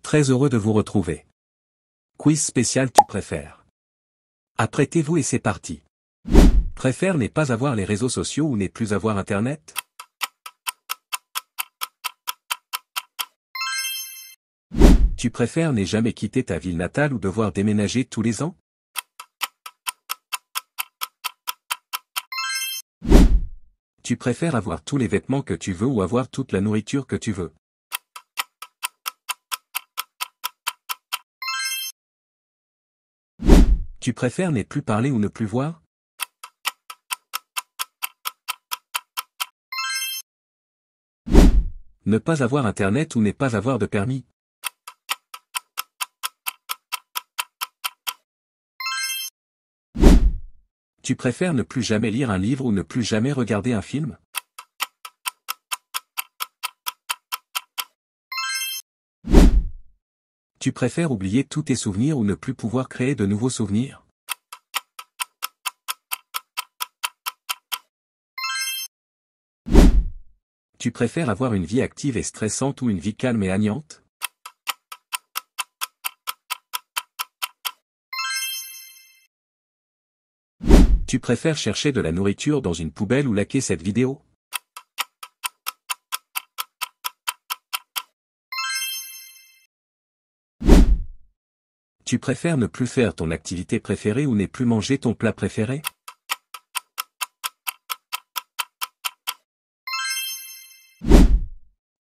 Très heureux de vous retrouver. Quiz spécial tu préfères. Apprêtez-vous et c'est parti. Préfère n'est pas avoir les réseaux sociaux ou n'est plus avoir Internet? Tu préfères n'est jamais quitter ta ville natale ou devoir déménager tous les ans? Tu préfères avoir tous les vêtements que tu veux ou avoir toute la nourriture que tu veux? Tu préfères ne plus parler ou ne plus voir? Ne pas avoir Internet ou ne pas avoir de permis? Tu préfères ne plus jamais lire un livre ou ne plus jamais regarder un film? Tu préfères oublier tous tes souvenirs ou ne plus pouvoir créer de nouveaux souvenirs? Tu préfères avoir une vie active et stressante ou une vie calme et agnante? Tu préfères chercher de la nourriture dans une poubelle ou liker cette vidéo? Tu préfères ne plus faire ton activité préférée ou ne plus manger ton plat préféré?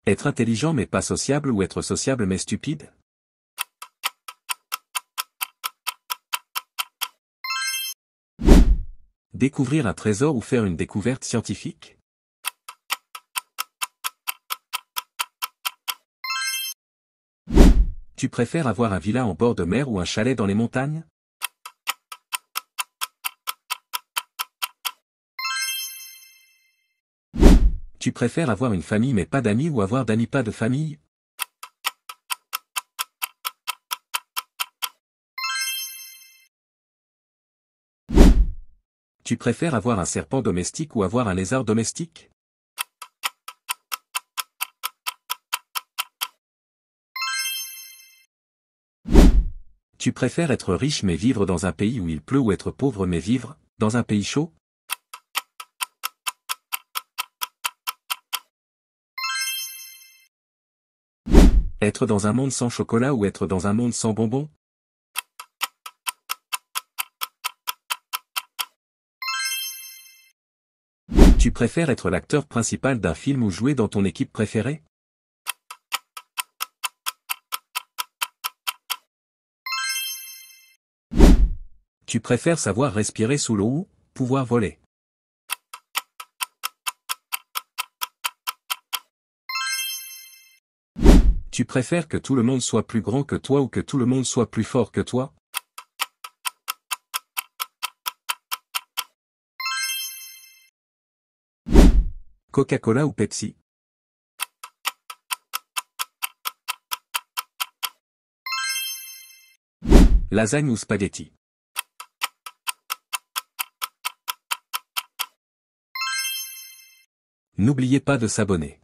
Être intelligent mais pas sociable ou être sociable mais stupide? Découvrir un trésor ou faire une découverte scientifique? Tu préfères avoir un villa en bord de mer ou un chalet dans les montagnes? Tu préfères avoir une famille mais pas d'amis ou avoir d'amis pas de famille? Tu préfères avoir un serpent domestique ou avoir un lézard domestique? Tu préfères être riche mais vivre dans un pays où il pleut ou être pauvre mais vivre dans un pays chaud? Être dans un monde sans chocolat ou être dans un monde sans bonbons? Tu préfères être l'acteur principal d'un film ou jouer dans ton équipe préférée? Tu préfères savoir respirer sous l'eau ou pouvoir voler? Tu préfères que tout le monde soit plus grand que toi ou que tout le monde soit plus fort que toi? Coca-Cola ou Pepsi? Lasagne ou spaghetti? N'oubliez pas de s'abonner.